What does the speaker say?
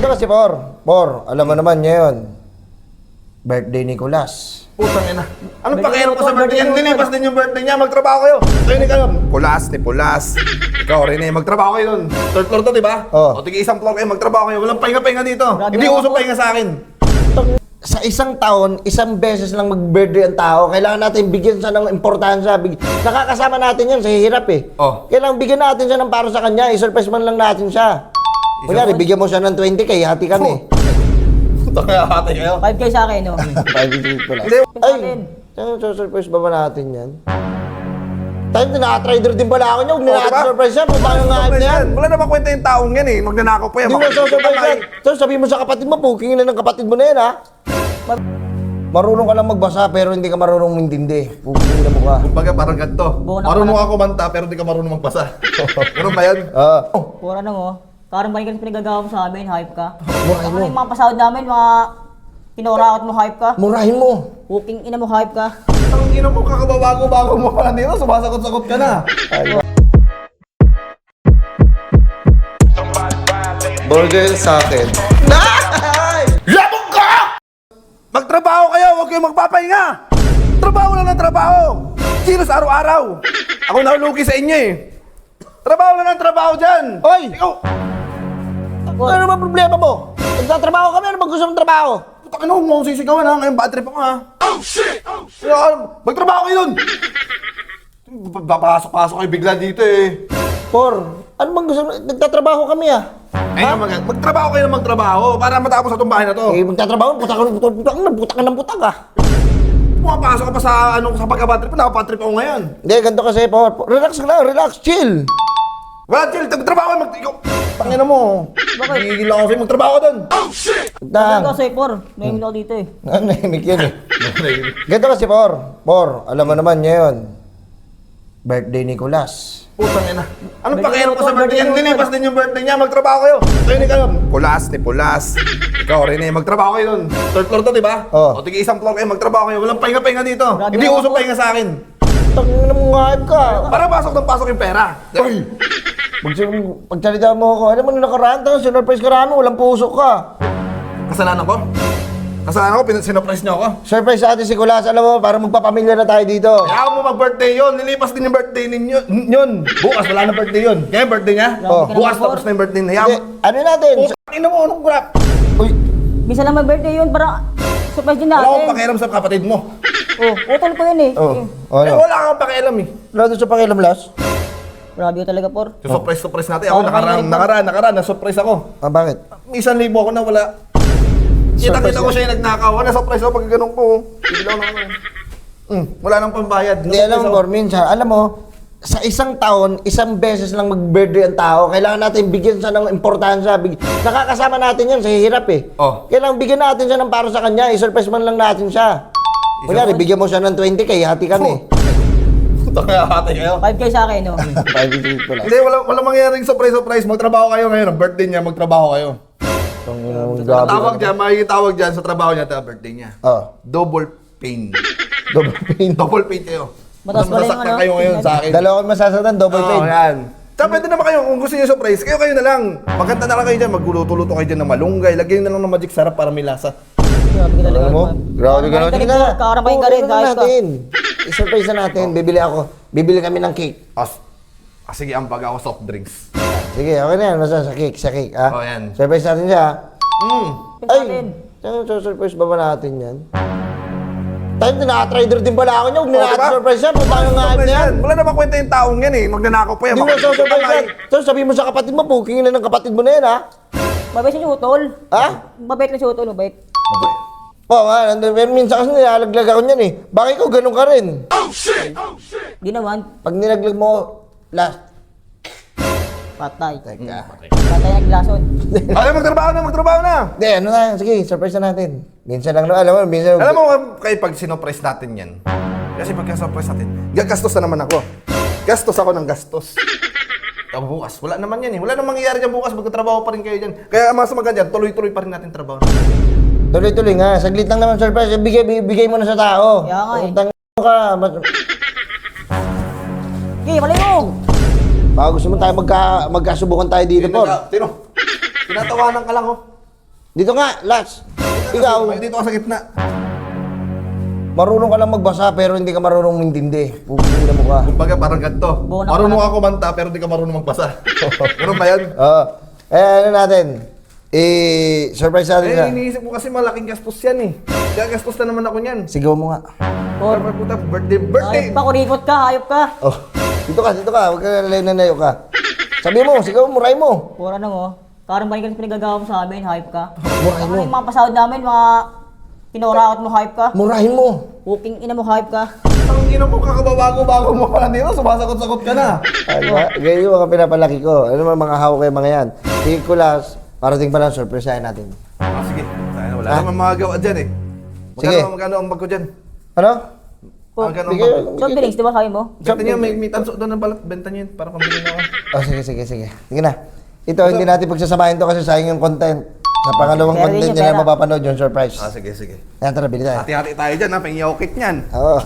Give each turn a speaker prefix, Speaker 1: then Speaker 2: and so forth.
Speaker 1: Ganito kasi, Por, alam mo naman ngayon, birthday ni Kulas.
Speaker 2: Putang ina. Anong pakialam ko sa birthday yan? Nilipas din yung birthday niya. Magtrabaho kayo. Kayo ni kayo. Pulas ni Pulas. Ikaw, Rene, magtrabaho kayo nun. Third floor to, di ba?
Speaker 1: Oo.
Speaker 2: O, tig isang floor kayo, magtrabaho kayo. Walang pahinga-pahinga dito.
Speaker 3: Grabe
Speaker 2: Hindi
Speaker 3: ako,
Speaker 2: uso
Speaker 3: Por.
Speaker 2: pahinga sa akin.
Speaker 1: Sa isang taon, isang beses lang mag-birthday ang tao. Kailangan natin bigyan siya ng importansya. Nakakasama natin yan sa hirap eh.
Speaker 2: Oh.
Speaker 1: Kailangan bigyan natin siya ng para sa kanya. I-surprise man lang natin siya. Kunyari, bigyan mo siya ng 20K, hati kami.
Speaker 2: Putang ina, hatay kayo.
Speaker 3: 5K sa akin, no?
Speaker 1: 5K ko lang.
Speaker 2: Hindi.
Speaker 1: Ay, surprise ba natin yan? Tayo, naka-trader din pala ako niya. Huwag naka-surprise yan. Kung paano nga hype na yan.
Speaker 2: Wala namang kwenta yung taong yan eh. Magnanakaw pa yan.
Speaker 1: Hindi mo surprise yan. So, sabihin mo sa kapatid mo, puking na ng kapatid mo na yan, ha? Marunong ka lang magbasa, pero hindi ka marunong mintindi. Puking na mo ka.
Speaker 2: Kumbaga parang ganito.
Speaker 3: Buo na
Speaker 2: Marunong
Speaker 3: pala.
Speaker 2: ako kumanta pero hindi ka marunong magbasa. Ganun ba yan?
Speaker 3: Pura na mo. Parang balikan sa pinagagawa mo sa amin, hype ka.
Speaker 1: Murahin mo.
Speaker 3: Ano yung mga pasahod namin, mga pinorakot mo, hype ka.
Speaker 1: Murahin mo.
Speaker 3: Booking ina mo, hype ka.
Speaker 2: Ang ina mo, kakababago-bago mo pa dito. Sumasagot-sagot ka na.
Speaker 1: Burger sa akin.
Speaker 2: Labog ka! Magtrabaho kayo, huwag kayong magpapahinga! Trabaho lang ng trabaho! Kilos araw-araw! Ako nahulugi sa inyo eh! Trabaho lang ng trabaho dyan!
Speaker 1: Hoy!
Speaker 2: Ikaw!
Speaker 1: Ano ba problema mo? Nagtatrabaho kami, ano ba gusto mong trabaho?
Speaker 2: Putak na, huwag mo akong sisigawan ha, ngayong bad trip ako ha! Oh shit! Oh shit! Magtrabaho kayo dun! Papasok-pasok kayo bigla dito eh!
Speaker 1: Por, ano bang gusto mo? Nagtatrabaho kami ah.
Speaker 2: Ayun, magtrabaho kayo ng magtrabaho para matapos itong bahay na to!
Speaker 1: Eh, magtatrabaho, putak ka.
Speaker 2: Pumapasok ka pa sa, sa pagka-bad trip, naka-bad trip ako ngayon!
Speaker 1: Hindi, ganito kasi, Por. Relax ka lang, relax, chill.
Speaker 2: Wala, chill, magtrabaho kayo, ikaw! Tangina mo!
Speaker 3: Bakit?
Speaker 2: Gigil lang ako sa'yo, magtrabaho ka dun! Oh shit!
Speaker 3: Ano
Speaker 1: Dang.
Speaker 3: kasi, Por? May minute ako dito eh.
Speaker 1: Nahimik yun eh. Ganito kasi, Por, alam mo naman ngayon, birthday ni Kulas.
Speaker 2: Putang ina. Anong
Speaker 3: Birthday
Speaker 2: pakialam ko sa
Speaker 3: mo to,
Speaker 2: birthday yan?
Speaker 3: birthday mo
Speaker 2: Nilipas
Speaker 3: to.
Speaker 2: din yung birthday niya, magtrabaho kayo. Kayo ni kayo. Pulas ni Pulas. Ikaw, Rene, magtrabaho kayo dun. Third floor to, di ba?
Speaker 1: Oo.
Speaker 2: O, tig isang floor kayo, magtrabaho kayo. Walang pahinga-pahinga dito.
Speaker 3: Grabe
Speaker 2: Hindi
Speaker 3: ako,
Speaker 2: uso
Speaker 3: Por.
Speaker 2: pahinga sa akin.
Speaker 1: Tangin na mga hype ka.
Speaker 2: Para pasok ng pasok yung pera.
Speaker 1: Uy! Pagsalita mo ako, alam mo na nakaraan, sinurprise ka rami, walang puso ka.
Speaker 2: Kasalanan ko? Kasalanan ko, sinurprise niyo ako.
Speaker 1: Surprise sa atin si Kulas, alam mo, para magpapamilya na tayo dito.
Speaker 2: Kaya mo mag-birthday yun. Nilipas din yung birthday ninyo. Yun. Bukas, wala na birthday yun. Kaya yung birthday niya?
Speaker 1: Oh.
Speaker 2: Bukas tapos na yung birthday niya.
Speaker 1: Hindi, ano natin?
Speaker 2: Putang ina mo, anong crap?
Speaker 1: Uy,
Speaker 3: Bisa lang may birthday yun, para surprise din
Speaker 2: Wala akong
Speaker 3: natin.
Speaker 2: pakialam sa kapatid mo.
Speaker 3: Oh, utol ko yun eh.
Speaker 1: oh,
Speaker 2: Eh,
Speaker 1: ano?
Speaker 2: wala kang pakialam eh.
Speaker 1: Wala doon sa pakialam, Las?
Speaker 3: Grabe ko talaga, Por.
Speaker 2: Surprise natin. Ako nakaraan, na-surprise ako.
Speaker 1: Ah, bakit?
Speaker 2: May 1,000 ako na wala. Kita-kita ko siya yung nagnakaw. Na-surprise ako pag ganun ko. Bigla na ako. Wala nang pambayad.
Speaker 1: Hindi, alam mo, Por, minsan, alam mo, sa isang taon, isang beses lang mag-birthday ang tao. Kailangan natin bigyan siya ng importansya. Nakakasama natin yan sa hirap eh.
Speaker 2: Oh.
Speaker 1: Kailangan bigyan natin siya ng para sa kanya. I-surprise man lang natin siya. Kunyari, bigyan mo siya ng 20K, hati kami.
Speaker 2: Ito kaya hatay kayo.
Speaker 3: 5K sa akin, no?
Speaker 1: 5K ko lang.
Speaker 2: Hindi, wala mangyayaring surprise. Magtrabaho kayo ngayon. Ang birthday niya, magtrabaho kayo. Ang tawag dyan, may tawag dyan sa trabaho niya at birthday niya.
Speaker 1: Oh,
Speaker 2: Double pain.
Speaker 1: double pain.
Speaker 2: Double pain kayo.
Speaker 3: Mataas pala yung
Speaker 2: Masasaktan
Speaker 3: ano?
Speaker 2: kayo ngayon sa akin.
Speaker 1: Dalawa ko masasatan, double pain.
Speaker 2: Oo, yan. Tsaka pwede naman kayo, kung gusto niyo surprise, kayo na lang. Magkanta na lang kayo dyan, magluluto-luto kayo dyan ng malunggay. Lagyan na lang ng magic sarap para may lasa.
Speaker 3: Grabe ka talaga.
Speaker 1: Alam mo? Grabe ka naman. Sige na.
Speaker 3: Kakarapain ka rin,
Speaker 1: Oo,
Speaker 3: kahit ka.
Speaker 1: natin. I-surprise na natin. Bibili ako. Bibili kami ng cake.
Speaker 2: Sige, ang pag ako soft drinks.
Speaker 1: Sige, okay na yan. Basta sa cake, ah.
Speaker 2: Oh, yan.
Speaker 1: Surprise natin siya.
Speaker 3: Natin.
Speaker 1: Ay, surprise ba natin yan? Tayo, naka-trader din pala ako niya. Huwag naka-surprise yan. Kung paano nga hype na yan.
Speaker 2: Wala namang kwenta yung taong yan eh. Magnanakaw pa yan.
Speaker 1: Hindi mo surprise yan. So, sabihin mo sa kapatid mo, puking na ng kapatid mo na yan, ha?
Speaker 3: Mabait siya si utol.
Speaker 1: Ha?
Speaker 3: Mabait lang si utol, mabait.
Speaker 1: Oo nga, pero minsan kasi nilalaglag ako niyan eh. Bakit ko ganun ka rin?
Speaker 3: Di naman.
Speaker 1: Pag nilaglag mo, last.
Speaker 3: Patay.
Speaker 1: Teka.
Speaker 3: Patay ang glason.
Speaker 2: Ay, magtrabaho na.
Speaker 1: Hindi, ano na, sige, surprise na natin. Minsan lang, alam mo, minsan...
Speaker 2: Alam mo, kayo pag sinurprise natin yan, kasi pagka surprise natin, gagastos na naman ako. Gastos ako ng gastos. Bukas, wala naman yan eh. Wala namang mangyayari dyan bukas, magkatrabaho pa rin kayo dyan. Kaya ang mas maganda dyan, tuloy-tuloy pa rin natin trabaho.
Speaker 1: Tuloy-tuloy nga, saglit lang naman surprise. Bigay mo na sa tao.
Speaker 3: Kaya nga eh.
Speaker 1: Utang ka.
Speaker 3: Okay, mali mo!
Speaker 1: Baka gusto mo tayo magkasubukan tayo dito, Por.
Speaker 2: Tinatawanan ka lang oh.
Speaker 1: Dito nga, Lats. Ikaw,
Speaker 2: Dito ka sa gitna.
Speaker 1: marunong ka lang magbasa pero hindi ka marunong mintindi. Pupili mo ka.
Speaker 2: Kumbaga parang ganito.
Speaker 3: Buo na
Speaker 2: Marunong
Speaker 3: pala.
Speaker 2: ako kumanta pero di ka marunong magbasa. Ganun ba yan?
Speaker 1: Oo. Ano natin? Surprise natin siya.
Speaker 2: Iniisip ko kasi malaking gastos yan eh. Kaya gastos na naman ako niyan.
Speaker 1: Sigaw mo nga.
Speaker 3: Por,
Speaker 2: Pero puta, birthday!
Speaker 3: hayop ka, kuripot ka, hayop ka.
Speaker 1: Oh, dito ka. Huwag ka nalayo ka. Sabi mo, sigaw mo, muray mo.
Speaker 3: Por ano mo, parang balikan sa pinagagawa mo sa amin, hayop ka.
Speaker 1: Murahin mo.
Speaker 3: Ano yung mga pasahod namin, mga pinorakot mo, hayop ka.
Speaker 1: Murahin mo.
Speaker 3: Cooking ina mo, hayop ka.
Speaker 2: Ang ina mo, kakababago-bago mo pala dito. Sumasagot-sagot ka na.
Speaker 1: Ganyan yung mga pinapalaki ko. Ano mga hawak kayo mga yan. Sige ko last, parating pa lang, surprise natin.
Speaker 2: Sige. Wala
Speaker 1: Ha?
Speaker 2: naman magagawa dyan eh.
Speaker 1: Sige.
Speaker 2: Magkano ang bag ko dyan?
Speaker 1: Ano?
Speaker 3: Oh,
Speaker 2: Magkano ang
Speaker 1: bigay-
Speaker 2: bag?
Speaker 3: Soft drinks, di ba sabi mo?
Speaker 2: Benta niyo, may tanso doon ng balat. Benta niyo yun para pambili na ako.
Speaker 1: Oh, sige. Sige na. Ito, hindi natin pagsasamahin to kasi sayang yung content. Sa pangalawang
Speaker 3: Pero
Speaker 1: content
Speaker 3: yun yung
Speaker 1: nila
Speaker 3: pera.
Speaker 1: mapapanood yung surprise.
Speaker 2: Sige.
Speaker 1: Yan, tara, bili tayo.
Speaker 2: Hati-hati tayo dyan ha. Pangyaw kit niyan.
Speaker 1: Oo.